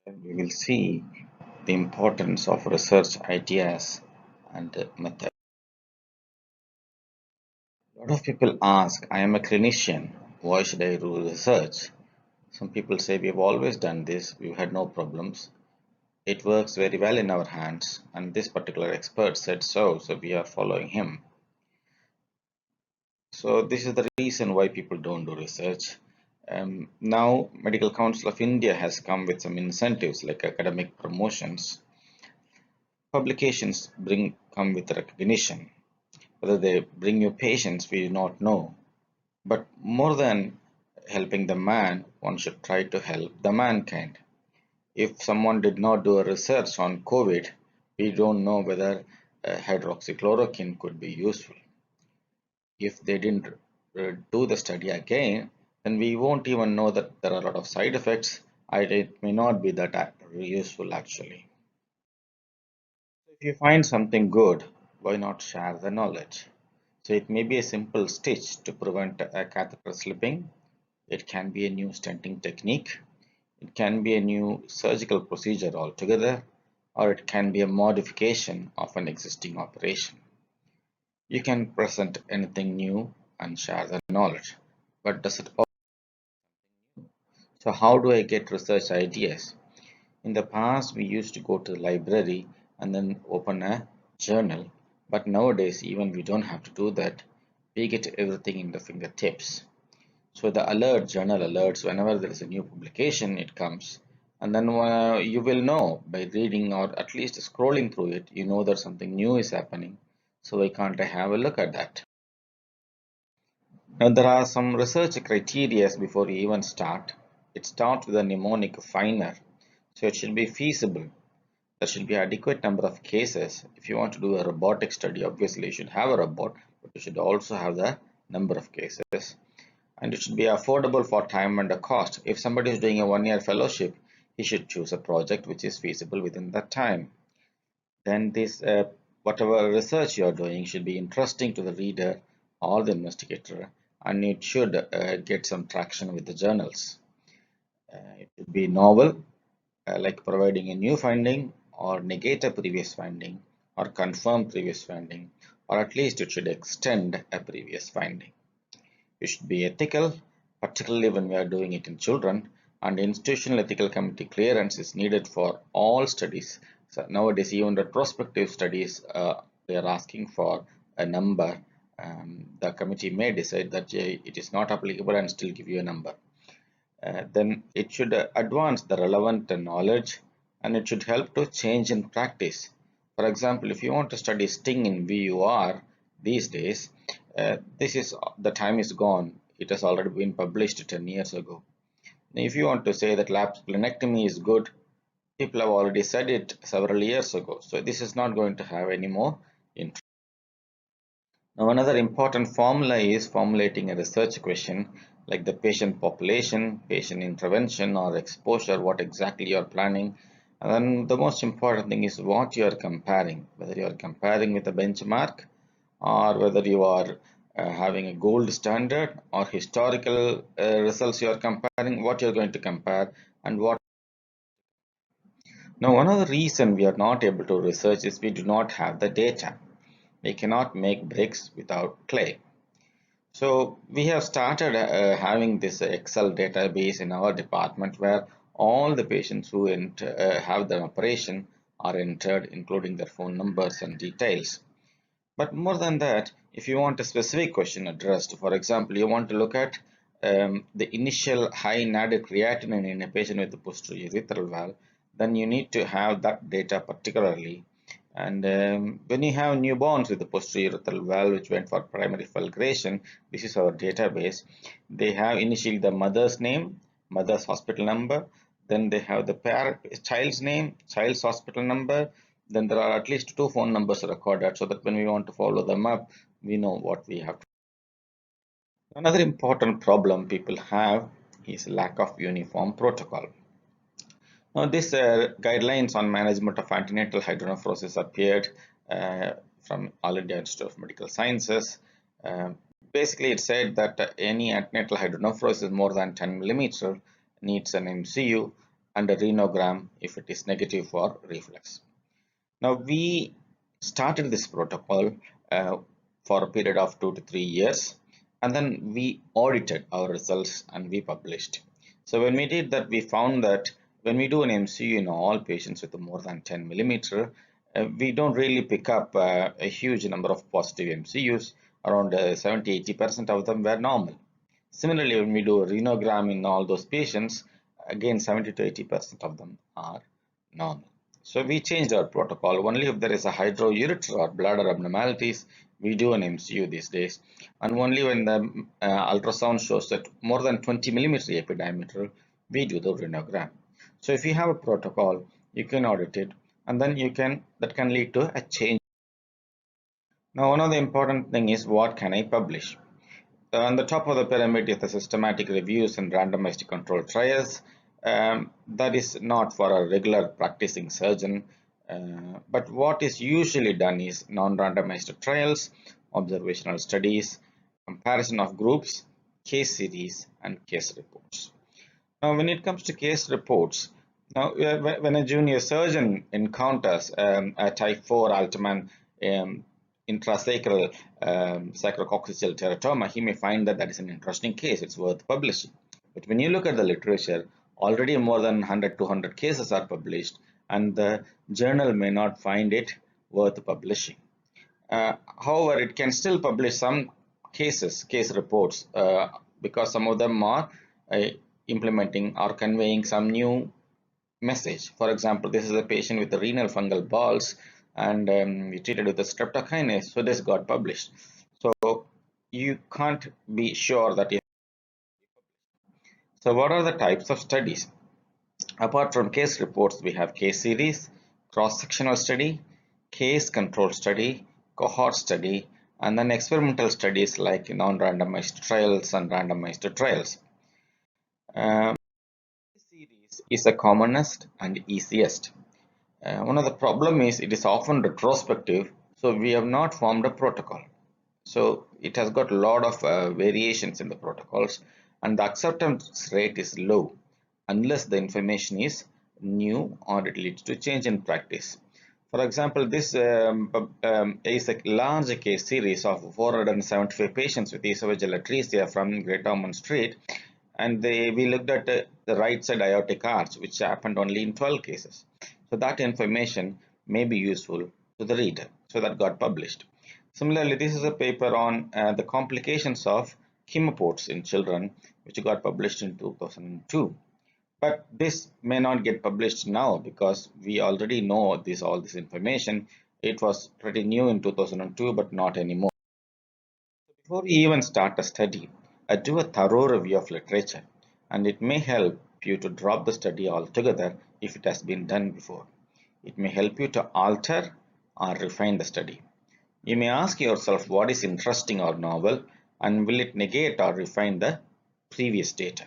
We will see the importance of research ideas and method. A lot of people ask, I am a clinician, why should I do research? Some people say we have always done this, we've had no problems. It works very well in our hands, and this particular expert said so, so we are following him. So this is the reason why people don't do research. Now, Medical Council of India has come with some incentives like academic promotions. Publications come with recognition. Whether they bring you patients, we do not know. But more than helping the man, one should try to help the mankind. If someone did not do a research on COVID, we don't know whether hydroxychloroquine could be useful. If they didn't do the study again, then we won't even know that there are a lot of side effects. It may not be that useful actually. If you find something good, why not share the knowledge? So it may be a simple stitch to prevent a catheter slipping. It can be a new stenting technique. It can be a new surgical procedure altogether, or it can be a modification of an existing operation. You can present anything new and share the knowledge, but does it all? So how do I get research ideas? In the past, we used to go to the library and then open a journal, but nowadays, even we don't have to do that. We get everything in the fingertips. So the journal alerts, whenever there is a new publication, it comes. And then you will know by reading or at least scrolling through it, you know that something new is happening. So why can't I have a look at that? Now there are some research criteria before you even start. It starts with a mnemonic finer. So it should be feasible. There should be adequate number of cases. If you want to do a robotic study, obviously you should have a robot, but you should also have the number of cases. And it should be affordable for time and the cost. If somebody is doing a 1-year fellowship, he should choose a project which is feasible within that time. Then this whatever research you are doing should be interesting to the reader or the investigator, and it should get some traction with the journals. It should be novel, like providing a new finding or negate a previous finding or confirm previous finding, or at least it should extend a previous finding. It should be ethical, particularly when we are doing it in children, and institutional ethical committee clearance is needed for all studies. So nowadays, even retrospective studies, they are asking for a number. The committee may decide that it is not applicable and still give you a number. Then it should advance the relevant knowledge, and it should help to change in practice. For example, if you want to study sting in VUR these days, this is the time is gone. It has already been published 10 years ago. If you want to say that lap splenectomy is good, people have already said it several years ago. So this is not going to have any more interest. Now, another important formula is formulating a research question like the patient population, patient intervention or exposure, what exactly you are planning. And then the most important thing is what you are comparing, whether you are comparing with a benchmark or whether you are having a gold standard or historical results you are comparing, what you are going to compare and what. Now, one of the reasons we are not able to research is we do not have the data. We cannot make bricks without clay. So we have started having this Excel database in our department where all the patients who have the operation are entered, including their phone numbers and details. But more than that, if you want a specific question addressed, for example, you want to look at the initial high NAD creatinine in a patient with a posterior urethral valve, then you need to have that data particularly. And when you have newborns with the posterior urethral valve which went for primary fulguration, this is our database. They have initially the mother's name, mother's hospital number, then they have the child's name, child's hospital number, then there are at least 2 phone numbers recorded so that when we want to follow them up, we know what we have to. Another important problem people have is lack of uniform protocol. Now, these guidelines on management of antenatal hydronephrosis appeared from All India Institute of Medical Sciences. Basically, it said that any antenatal hydronephrosis more than 10 millimeter needs an MCU, and a renogram if it is negative for reflex. Now we started this protocol uh, for a period of 2 to 3 years, and then we audited our results and we published. So when we did that, we found that when we do an MCU in all patients with more than 10 millimeter, we don't really pick up a huge number of positive MCUs. Around 70-80% of them were normal. Similarly, when we do a renogram in all those patients, again 70 to 80% of them are normal. So we changed our protocol. Only if there is a hydroureter or bladder abnormalities, we do an MCU these days. And only when the ultrasound shows that more than 20 millimeter epidiameter, we do the renogram. So if you have a protocol, you can audit it, and then that can lead to a change. Now, one of the important thing is, what can I publish? On the top of the pyramid is the systematic reviews and randomized controlled trials. That is not for a regular practicing surgeon, but what is usually done is non-randomized trials, observational studies, comparison of groups, case series, and case reports. Now, when it comes to case reports, now when a junior surgeon encounters a type 4 Altman intrasacral sacrococcygeal teratoma, he may find that is an interesting case. It's worth publishing. But when you look at the literature, already more than 100-200 cases are published, and the journal may not find it worth publishing. However, it can still publish some case reports, because some of them are implementing or conveying some new message. For example, this is a patient with the renal fungal balls, and we treated with the streptokinase, so this got published. So you can't be sure that. So what are the types of studies? Apart from case reports, we have case series, cross-sectional study, case control study, cohort study, and then experimental studies like non-randomized trials and randomized trials. Series is the commonest and easiest. One of the problem is it is often retrospective, so we have not formed a protocol. So it has got a lot of variations in the protocols, and the acceptance rate is low unless the information is new or it leads to change in practice. For example, this is a large case series of 475 patients with esophageal atresia from Great Ormond Street, and we looked at the right side aortic arch, which happened only in 12 cases. So that information may be useful to the reader. So that got published. Similarly, this is a paper on the complications of chemoports in children, which got published in 2002. But this may not get published now because we already know all this information. It was pretty new in 2002, but not anymore. Before you even start a study, do a thorough review of literature, and it may help you to drop the study altogether if it has been done before. It may help you to alter or refine the study. You may ask yourself what is interesting or novel, and will it negate or refine the previous data.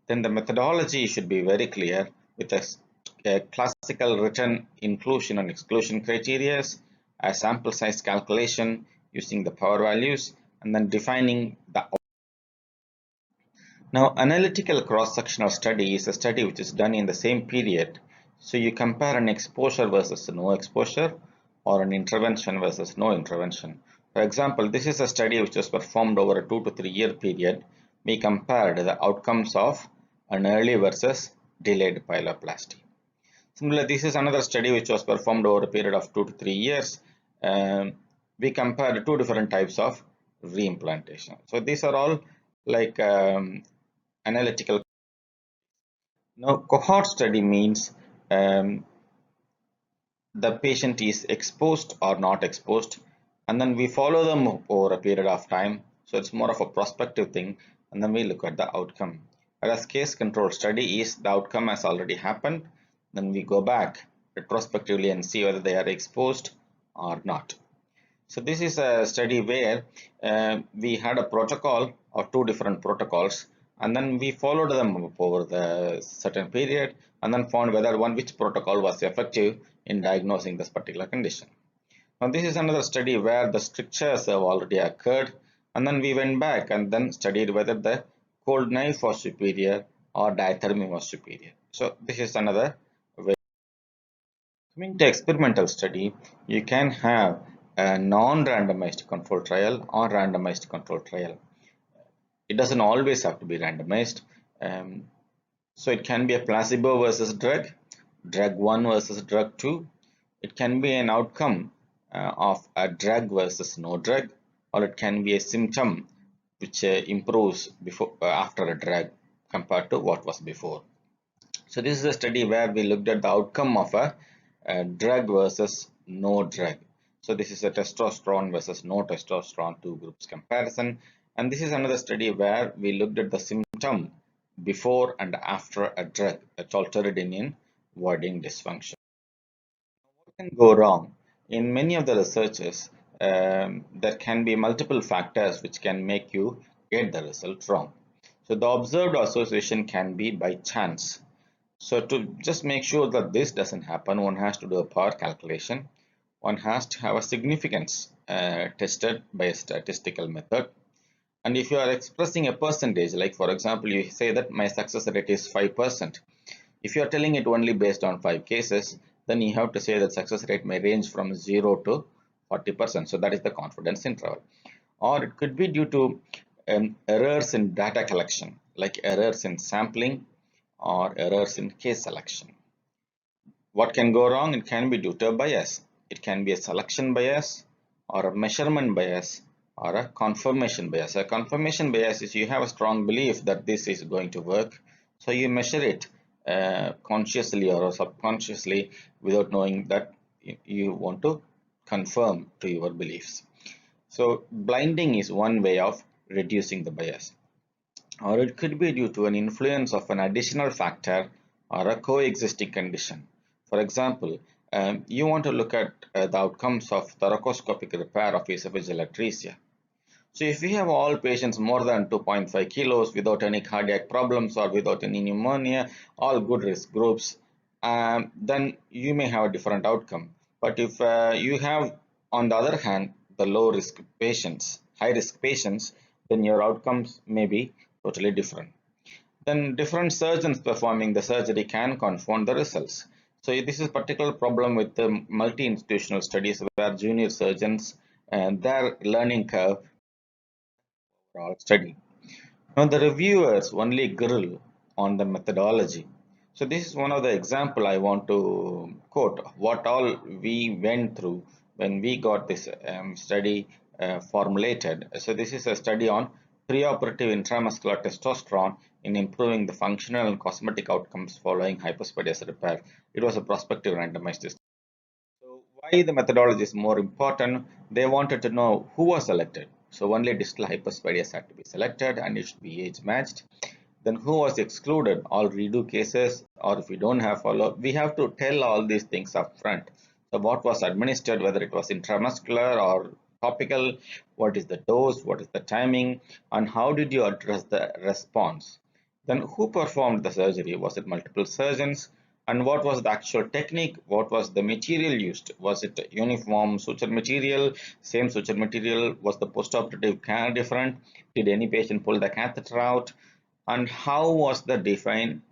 Then the methodology should be very clear with a classical written inclusion and exclusion criteria, a sample size calculation using the power values, and then defining the. Now, analytical cross-sectional study is a study which is done in the same period. So you compare an exposure versus no exposure, or an intervention versus no intervention. For example, this is a study which was performed over a 2 to 3 year period. We compared the outcomes of an early versus delayed pyeloplasty. Similarly, this is another study which was performed over a period of 2 to 3 years. We compared two different types of reimplantation. So these are all like analytical. Now, cohort study means the patient is exposed or not exposed, and then we follow them over a period of time. So it's more of a prospective thing, and then we look at the outcome. Whereas case control study is the outcome has already happened, then we go back retrospectively and see whether they are exposed or not. So this is a study where we had a protocol or two different protocols, and then we followed them over the certain period and then found whether which protocol was effective in diagnosing this particular condition. Now this is another study where the strictures have already occurred, and then we went back and then studied whether the cold knife was superior or diathermy was superior. So this is another way. Coming to experimental study, you can have a non-randomized control trial or randomized control trial. It doesn't always have to be randomized. Um, so it can be a placebo versus drug, drug 1 versus drug 2. It can be an outcome of a drug versus no drug, or it can be a symptom which improves before after a drug compared to what was before. So this is a study where we looked at the outcome of a drug versus no drug. So this is a testosterone versus no testosterone two groups comparison. And this is another study where we looked at the symptom before and after a drug, a cholteridinian voiding dysfunction. What can go wrong? In many of the researches, there can be multiple factors which can make you get the result wrong. So the observed association can be by chance. So to just make sure that this doesn't happen, one has to do a power calculation. One has to have a significance tested by a statistical method. And if you are expressing a percentage, like for example, you say that my success rate is 5%. If you are telling it only based on 5 cases, then you have to say that success rate may range from 0 to 40%. So that is the confidence interval. Or it could be due to errors in data collection, like errors in sampling or errors in case selection. What can go wrong? It can be due to a bias. It can be a selection bias or a measurement bias or a confirmation bias. A confirmation bias is you have a strong belief that this is going to work. So you measure it consciously or subconsciously without knowing that you want to confirm to your beliefs. So blinding is one way of reducing the bias, or it could be due to an influence of an additional factor or a coexisting condition. For example, you want to look at the outcomes of thoracoscopic repair of esophageal atresia. So if we have all patients more than 2.5 kilos without any cardiac problems or without any pneumonia, all good risk groups, then you may have a different outcome. But if you have, on the other hand, the low risk patients, high risk patients, then your outcomes may be totally different. Then different surgeons performing the surgery can confound the results. So this is a particular problem with the multi-institutional studies where junior surgeons and their learning curve all study. Now the reviewers only grill on the methodology. So this is one of the example I want to quote what all we went through when we got this study formulated. So this is a study on preoperative intramuscular testosterone in improving the functional and cosmetic outcomes following hypospadias repair. It was a prospective randomized study. So why the methodology is more important? They wanted to know who was selected. So only distal hypospadias had to be selected and it should be age matched. Then who was excluded? All redo cases, or if we don't have follow, we have to tell all these things up front. So what was administered, whether it was intramuscular or topical, what is the dose, what is the timing, and how did you address the response? Then who performed the surgery? Was it multiple surgeons? And what was the actual technique? What was the material used? Was it uniform suture material, same suture material? Was the postoperative care different? Did any patient pull the catheter out? And how was the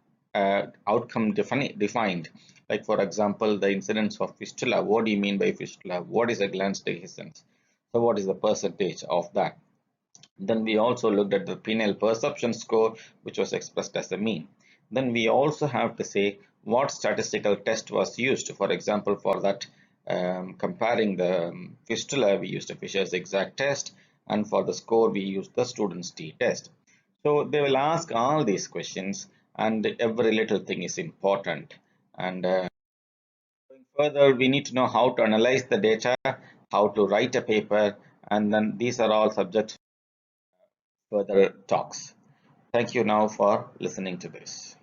outcome defined? Like for example, the incidence of fistula. What do you mean by fistula? What is a glans dehiscence? So what is the percentage of that? Then we also looked at the penile perception score, which was expressed as a mean. Then we also have to say what statistical test was used. For example, for that comparing the fistula, we used a Fisher's zigzag test, and for the score, we used the student's T test. So they will ask all these questions, and every little thing is important. And going further, we need to know how to analyze the data, how to write a paper, and then these are all subjects for further talks. Thank you now for listening to this.